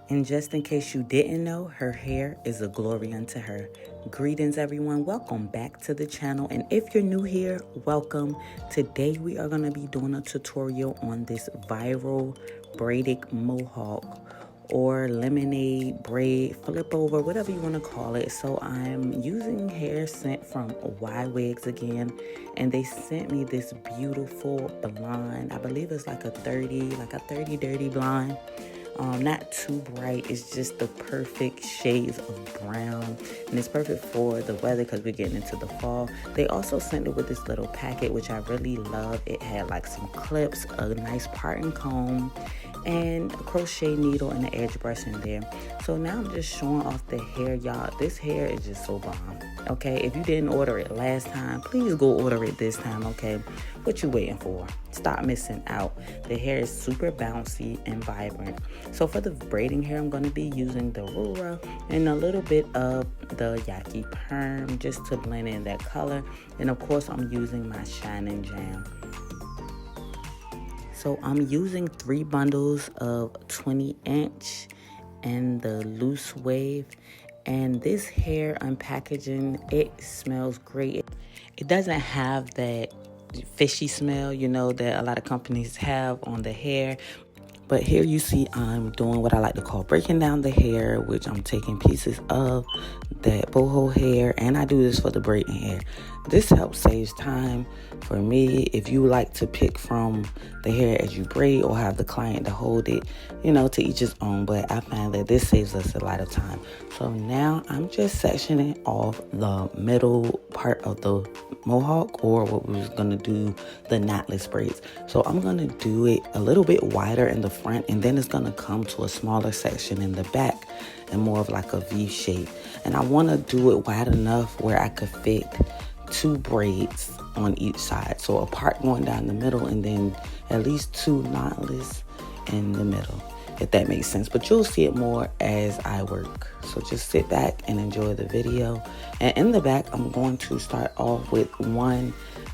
And just in case you didn't know, her hair is a glory unto her. Greetings everyone, welcome back to the channel, and if you're new here, welcome. Today we are going to be doing a tutorial on this viral braided mohawk or lemonade braid, flip over, whatever you want to call it. So I'm using hair sent from Ywigs again, and they sent me this beautiful blonde. I believe it's like a 30 dirty blonde. Not too bright. It's just the perfect shades of brown, and it's perfect for the weather because we're getting into the fall. They also sent it with this little packet, which I really love. It had like some clips, a nice parting comb, and a crochet needle and an edge brush in there. So now I'm just showing off the hair, y'all. This hair is just so bomb. Okay, if you didn't order it last time, please go order it this time. Okay, what you waiting for? Stop missing out. The hair is super bouncy and vibrant. So for the braiding hair, I'm going to be using the ruler and a little bit of the Yaki perm just to blend in that color. And of course, I'm using my Shining Jam. So I'm using 3 bundles of 20-inch and the loose wave. And this hair unpackaging, it smells great. It doesn't have that fishy smell, you know, that a lot of companies have on the hair. But here you see I'm doing what I like to call breaking down the hair, which I'm taking pieces of that boho hair, and I do this for the braiding hair. This helps saves time for me. If you like to pick from the hair as you braid or have the client to hold it, you know, to each his own, but I find that this saves us a lot of time. So now I'm just sectioning off the middle part of the mohawk, or what we was going to do, the knotless braids. So I'm going to do it a little bit wider in the front, and then it's going to come to a smaller section in the back and more of like a V shape. And I want to do it wide enough where I could fit 2 braids on each side. So a part going down the middle, and then at least 2 knotless in the middle, if that makes sense. But you'll see it more as I work. So just sit back and enjoy the video. And in the back, I'm going to start off with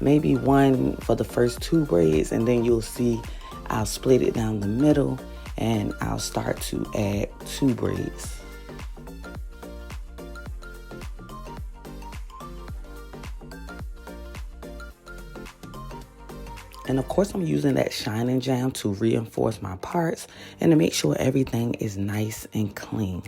maybe one for the first 2 braids, and then you'll see I'll split it down the middle and I'll start to add 2 braids. And of course, I'm using that Shining Jam to reinforce my parts and to make sure everything is nice and clean.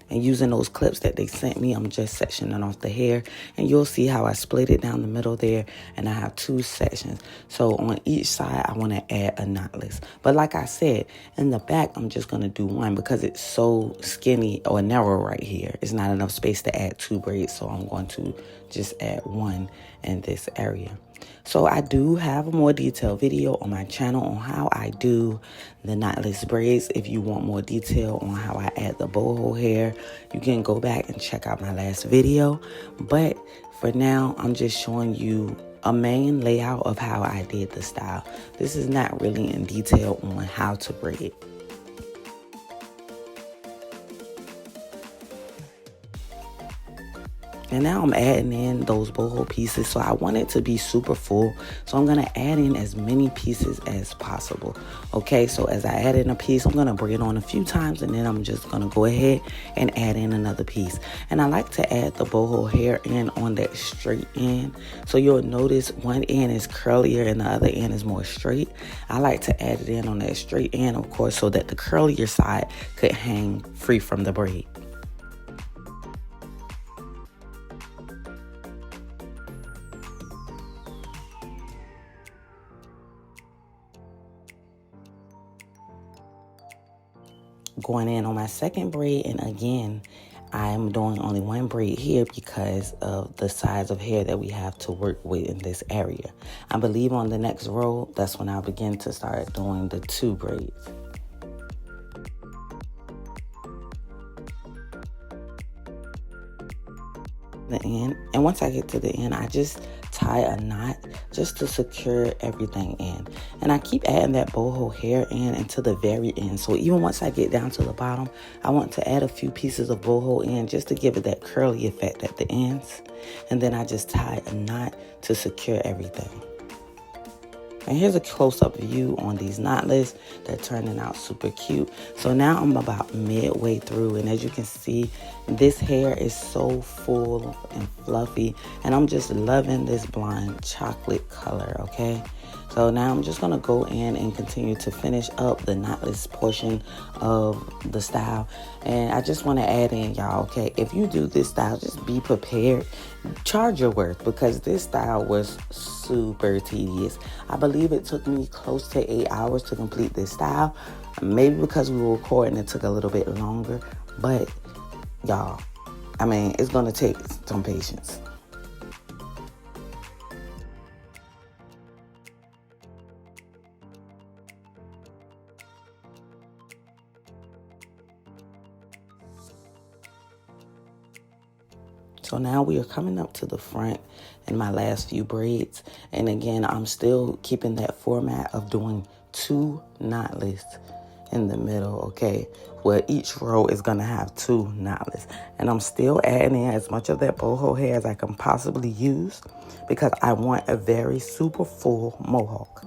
And using those clips that they sent me, I'm just sectioning off the hair. And you'll see how I split it down the middle there. And I have 2 sections. So on each side, I want to add a knotless. But like I said, in the back, I'm just going to do 1 because it's so skinny or narrow right here. It's not enough space to add 2 braids. So I'm going to just add 1 in this area. So I do have a more detailed video on my channel on how I do the knotless braids. If you want more detail on how I add the boho hair, you can go back and check out my last video. But for now, I'm just showing you a main layout of how I did the style. This is not really in detail on how to braid. And now I'm adding in those boho pieces. So I want it to be super full. So I'm going to add in as many pieces as possible. Okay, so as I add in a piece, I'm going to braid on a few times, and then I'm just going to go ahead and add in another piece. And I like to add the boho hair in on that straight end. So you'll notice one end is curlier and the other end is more straight. I like to add it in on that straight end, of course, so that the curlier side could hang free from the braid. Going in on my second braid, and again, I'm doing only 1 braid here because of the size of hair that we have to work with in this area. I believe on the next row, that's when I'll begin to start doing the 2 braids. The end, and once I get to the end, I just tie a knot just to secure everything in. And I keep adding that boho hair in until the very end. So even once I get down to the bottom, I want to add a few pieces of boho in just to give it that curly effect at the ends. And then I just tie a knot to secure everything. And here's a close-up view on these knotless. They're turning out super cute. So now I'm about midway through, and as you can see, this hair is so full and fluffy, and I'm just loving this blonde chocolate color, okay? So now I'm just gonna go in and continue to finish up the knotless portion of the style. And I just wanna add in, y'all, okay, if you do this style, just be prepared. Charge your worth, because this style was super tedious. I believe it took me close to 8 hours to complete this style. Maybe because we were recording, it took a little bit longer. But y'all, I mean, it's gonna take some patience. So now we are coming up to the front in my last few braids. And again, I'm still keeping that format of doing 2 knotless in the middle, okay? Where each row is gonna have 2 knotless. And I'm still adding in as much of that boho hair as I can possibly use, because I want a very super full mohawk.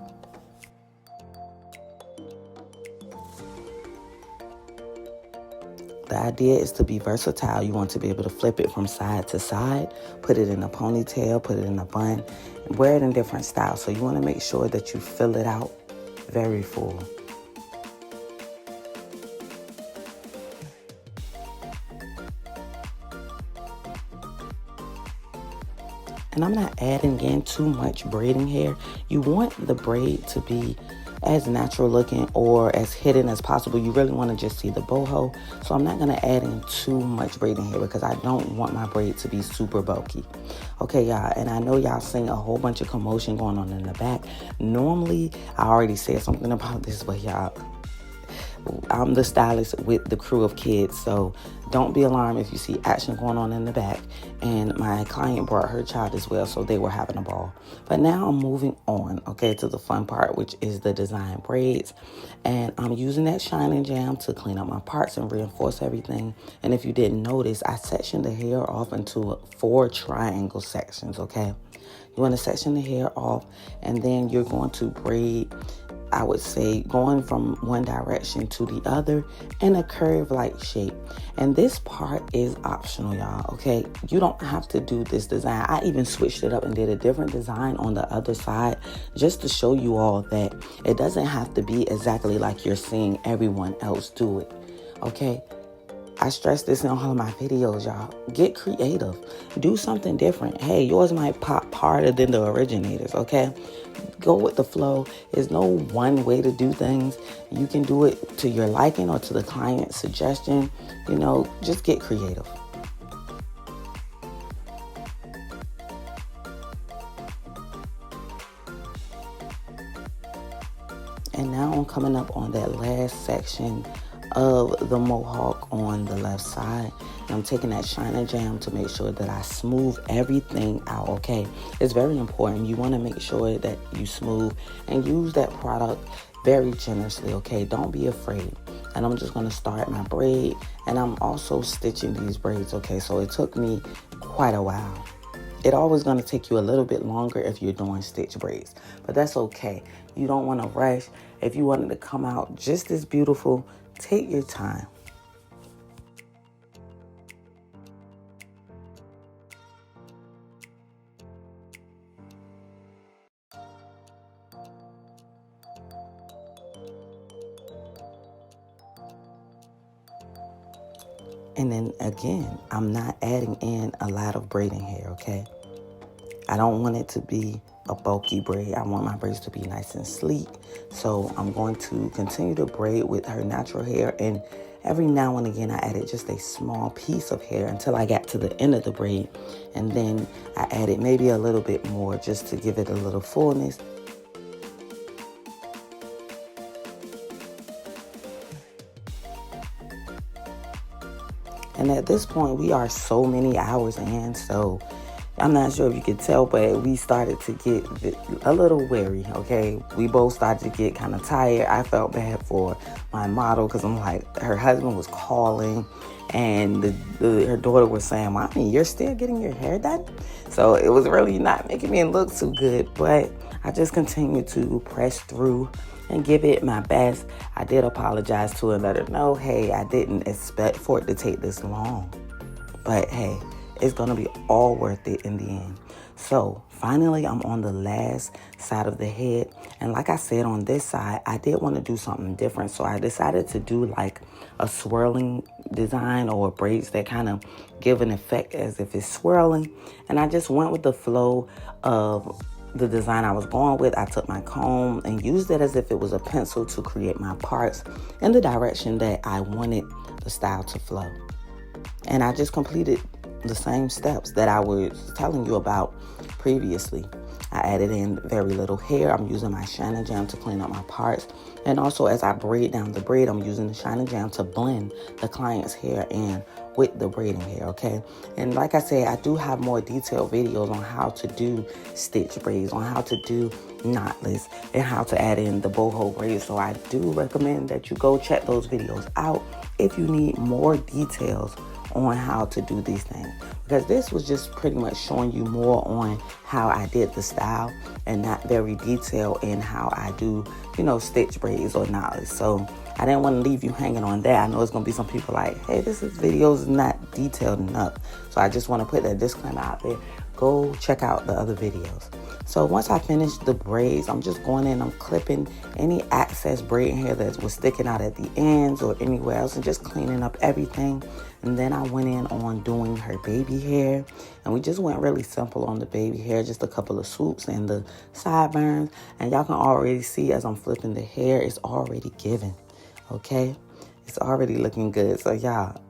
The idea is to be versatile. You want to be able to flip it from side to side, put it in a ponytail, put it in a bun, wear it in different styles. So you want to make sure that you fill it out very full. And I'm not adding in too much braiding hair. You want the braid to be as natural looking or as hidden as possible. You really want to just see the boho. So I'm not going to add in too much braiding hair, because I don't want my braid to be super bulky. Okay, y'all, and I know y'all seeing a whole bunch of commotion going on in the back. Normally, I already said something about this, but y'all, I'm the stylist with the crew of kids, so don't be alarmed if you see action going on in the back. And my client brought her child as well, so they were having a ball. But now I'm moving on, okay, to the fun part, which is the design braids. And I'm using that Shine Jam to clean up my parts and reinforce everything. And if you didn't notice, I sectioned the hair off into 4 triangle sections, okay? You want to section the hair off, and then you're going to braid, I would say, going from one direction to the other in a curve-like shape. And this part is optional, y'all, okay? You don't have to do this design. I even switched it up and did a different design on the other side, just to show you all that it doesn't have to be exactly like you're seeing everyone else do it, okay? I stress this in all of my videos, y'all. Get creative. Do something different. Hey, yours might pop harder than the originators, okay? Go with the flow. There's no one way to do things. You can do it to your liking or to the client's suggestion. You know, just get creative. And now I'm coming up on that last section of the mohawk on the left side. And I'm taking that Shine Jam to make sure that I smooth everything out, okay? It's very important. You want to make sure that you smooth and use that product very generously, okay? Don't be afraid. And I'm just going to start my braid, and I'm also stitching these braids, okay? So it took me quite a while. It's always going to take you a little bit longer if you're doing stitch braids, but that's okay. You don't want to rush. If you want it to come out just as beautiful, take your time. And then again, I'm not adding in a lot of braiding hair, okay? I don't want it to be a bulky braid. I want my braids to be nice and sleek. So I'm going to continue to braid with her natural hair, and every now and again I added just a small piece of hair until I got to the end of the braid, and then I added maybe a little bit more just to give it a little fullness. And at this point, we are so many hours in, so I'm not sure if you could tell, but we started to get a little weary, okay? We both started to get kind of tired. I felt bad for my model, because I'm like, her husband was calling, and her daughter was saying, "Mommy, you're still getting your hair done?" So it was really not making me look too good, but I just continue to press through and give it my best. I did apologize to her and let her know, hey, I didn't expect for it to take this long. But hey, it's going to be all worth it in the end. So finally, I'm on the last side of the head. And like I said, on this side, I did want to do something different. So I decided to do like a swirling design or braids that kind of give an effect as if it's swirling. And I just went with the flow of the design I was going with. I took my comb and used it as if it was a pencil to create my parts in the direction that I wanted the style to flow. And I just completed the same steps that I was telling you about previously. I added in very little hair. I'm using my Shine Jam to clean up my parts. And also as I braid down the braid, I'm using the Shine Jam to blend the client's hair in with the braiding hair, okay? And like I said, I do have more detailed videos on how to do stitch braids, on how to do knotless, and how to add in the boho braids. So I do recommend that you go check those videos out if you need more details on how to do these things, because this was just pretty much showing you more on how I did the style and not very detailed in how I do, you know, stitch braids or knotless. So I didn't want to leave you hanging on that. I know it's going to be some people like, hey, this video is not detailed enough. So I just want to put that disclaimer out there. Go check out the other videos. So once I finish the braids, I'm just going in, I'm clipping any excess braiding hair that was sticking out at the ends or anywhere else and just cleaning up everything. And then I went in on doing her baby hair. And we just went really simple on the baby hair, just a couple of swoops and the sideburns. And y'all can already see as I'm flipping the hair, it's already giving, okay? It's already looking good. So y'all,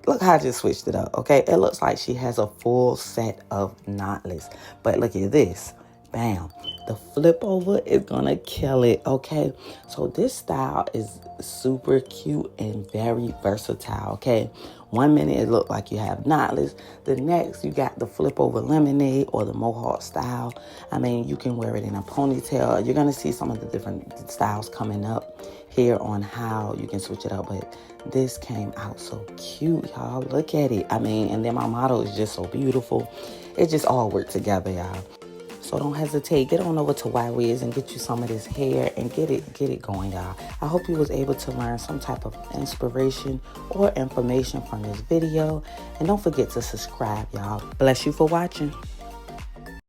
look how I just switched it up, okay? It looks like she has a full set of knotless. But look at this. Bam. The flip over is gonna kill it, okay? So this style is super cute and very versatile, okay? 1 minute it looked like you have knotless. The next you got the flip over lemonade or the mohawk style. I mean, you can wear it in a ponytail. You're gonna see some of the different styles coming up here on how you can switch it up. But this came out so cute, y'all. Look at it. I mean, and then my model is just so beautiful. It just all worked together, y'all. So don't hesitate. Get on over to Ywigs and get you some of this hair and get it going, y'all. I hope you was able to learn some type of inspiration or information from this video. And don't forget to subscribe, y'all. Bless you for watching.